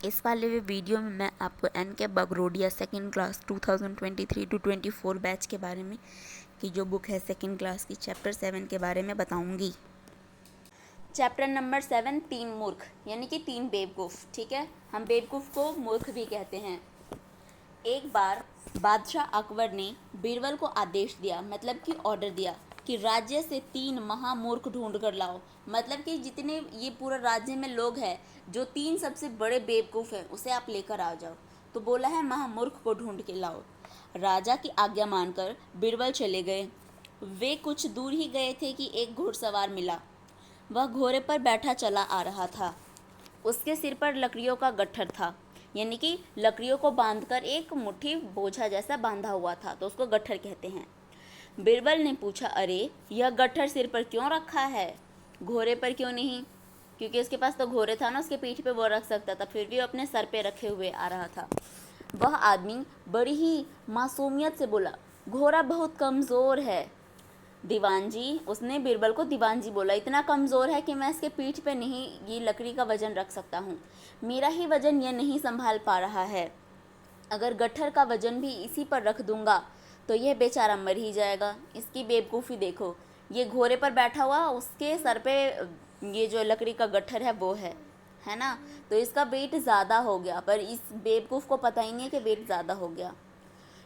इस वाले वीडियो में मैं आपको एन के बगरोडिया सेकेंड क्लास 2023 टू 24 बैच के बारे में की जो बुक है सेकेंड क्लास की चैप्टर 7 के बारे में बताऊंगी। चैप्टर नंबर 7 तीन मूर्ख यानी कि तीन बेवकूफ़। ठीक है, हम बेवकूफ़ को मूर्ख भी कहते हैं। एक बार बादशाह अकबर ने बीरबल को आदेश दिया, मतलब कि ऑर्डर दिया कि राज्य से तीन महामूर्ख ढूंढ कर लाओ। मतलब कि जितने ये पूरा राज्य में लोग हैं, जो तीन सबसे बड़े बेवकूफ़ हैं, उसे आप लेकर आ जाओ। तो बोला है महामूर्ख को ढूंढ के लाओ। राजा की आज्ञा मानकर बीरबल चले गए। वे कुछ दूर ही गए थे कि एक घुड़सवार मिला। वह घोड़े पर बैठा चला आ रहा था। उसके सिर पर लकड़ियों का गट्ठर था, यानी कि लकड़ियों को बांधकर एक मुट्ठी बोझा जैसा बांधा हुआ था, तो उसको गट्ठर कहते हैं। बीरबल ने पूछा, अरे यह गट्ठर सिर पर क्यों रखा है, घोड़े पर क्यों नहीं? क्योंकि उसके पास तो घोड़े था ना, उसके पीठ पे वो रख सकता था, फिर भी वो अपने सर पे रखे हुए आ रहा था। वह आदमी बड़ी ही मासूमियत से बोला, घोड़ा बहुत कमज़ोर है। दीवान जी, उसने बीरबल को दीवान जी बोला, इतना कमज़ोर है कि मैं इसके पीठ पे नहीं ये लकड़ी का वजन रख सकता हूँ। मेरा ही वजन यह नहीं संभाल पा रहा है। अगर गट्ठर का वजन भी इसी पर रख दूंगा तो यह बेचारा मर ही जाएगा। इसकी बेवकूफ़ी देखो, ये घोड़े पर बैठा हुआ, उसके सर पे ये जो लकड़ी का गट्ठर है वो है ना। तो इसका वेट ज़्यादा हो गया, पर इस बेवकूफ़ को पता ही नहीं है कि वेट ज़्यादा हो गया।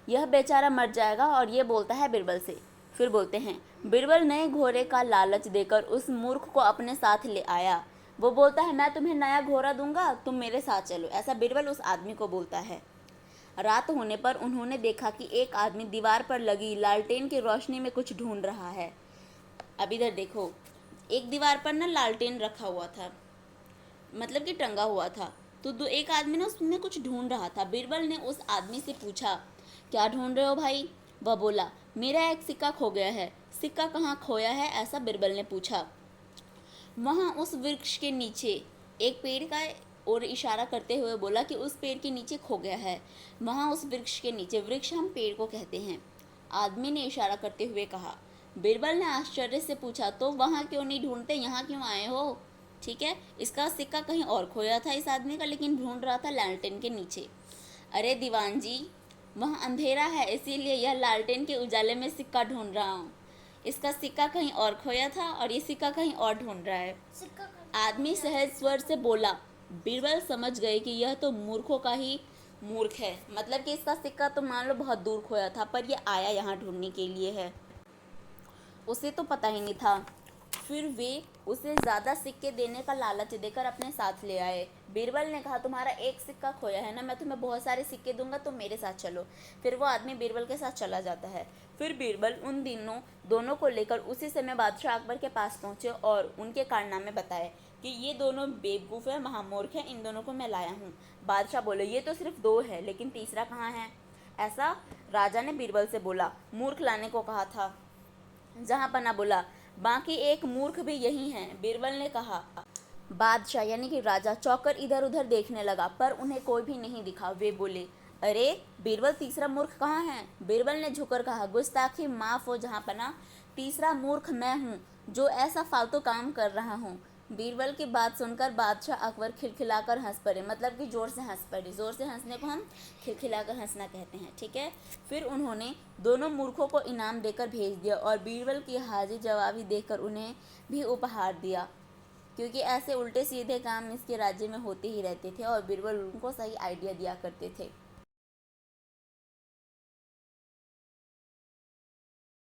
यह बेचारा मर जाएगा। और ये बोलता है बीरबल से। फिर बोलते हैं, बीरबल नए घोड़े का लालच देकर उस मूर्ख को अपने साथ ले आया। वो बोलता है, मैं तुम्हें नया घोड़ा दूंगा, तुम मेरे साथ चलो। ऐसा बीरबल उस आदमी को बोलता है। रात होने पर उन्होंने देखा कि एक आदमी दीवार पर लगी लालटेन की रोशनी में कुछ ढूंढ रहा है। अब इधर देखो, एक दीवार पर ना लालटेन रखा हुआ था, मतलब कि टंगा हुआ था। तो एक आदमी ना उसमें कुछ ढूंढ रहा था। बीरबल ने उस आदमी से पूछा, क्या ढूंढ रहे हो भाई? वह बोला, मेरा एक सिक्का खो गया है। सिक्का कहाँ खोया है, ऐसा बीरबल ने पूछा। वहाँ उस वृक्ष के नीचे, एक पेड़ का और इशारा करते हुए बोला कि उस पेड़ के नीचे खो गया है। वहाँ उस वृक्ष के नीचे, वृक्ष हम पेड़ को कहते हैं, आदमी ने इशारा करते हुए कहा। बीरबल ने आश्चर्य से पूछा, तो वहाँ क्यों नहीं ढूंढते, यहाँ क्यों आए हो? ठीक है, इसका सिक्का कहीं और खोया था इस आदमी का, लेकिन ढूंढ रहा था लालटेन के नीचे। अरे दीवान जी, वहाँ अंधेरा है, इसीलिए यह लालटेन के उजाले में सिक्का ढूंढ रहा हूँ। इसका सिक्का कहीं और खोया था और ये सिक्का कहीं और ढूंढ रहा है। आदमी सहज स्वर से बोला। बीरबल समझ गए कि यह तो मूर्खों का ही मूर्ख है, मतलब कि इसका सिक्का तो मान लो बहुत दूर खोया था, पर यह आया यहाँ ढूंढने के लिए है, उसे तो पता ही नहीं था। फिर वे उसे ज़्यादा सिक्के देने का लालच देकर अपने साथ ले आए। बीरबल ने कहा, तुम्हारा एक सिक्का खोया है ना, मैं तुम्हें बहुत सारे सिक्के दूंगा, तुम मेरे साथ चलो। फिर वो आदमी बीरबल के साथ चला जाता है। फिर बीरबल उन दिनों दोनों को लेकर उसी समय बादशाह अकबर के पास पहुँचे और उनके कारनामे बताए कि ये दोनों बेवकूफ़ है, महामूर्ख है, इन दोनों को मैं लाया हूँ। बादशाह बोले, ये तो सिर्फ दो है, लेकिन तीसरा कहाँ है? ऐसा राजा ने बीरबल से बोला। मूर्ख लाने को कहा था। जहाँ पना बोला, बाकी एक मूर्ख भी यही है, बीरबल ने कहा। बादशाह यानी कि राजा चौंकर इधर उधर देखने लगा, पर उन्हें कोई भी नहीं दिखा। वे बोले, अरे बीरबल, तीसरा मूर्ख कहाँ है? बीरबल ने झुककर कहा, गुस्ताखी माफ हो जहाँ पना, तीसरा मूर्ख मैं हूँ, जो ऐसा फालतू काम कर रहा हूँ। बीरबल की बात सुनकर बादशाह अकबर खिलखिलाकर हंस पड़े, मतलब कि जोर से हंस पड़े। जोर से हंसने को हम खिलखिलाकर हंसना कहते हैं। ठीक है, फिर उन्होंने दोनों मूर्खों को इनाम देकर भेज दिया और बीरबल की हाजिर जवाबी देकर उन्हें भी उपहार दिया, क्योंकि ऐसे उल्टे सीधे काम इसके राज्य में होते ही रहते थे और बीरबल उनको सही आइडिया दिया करते थे।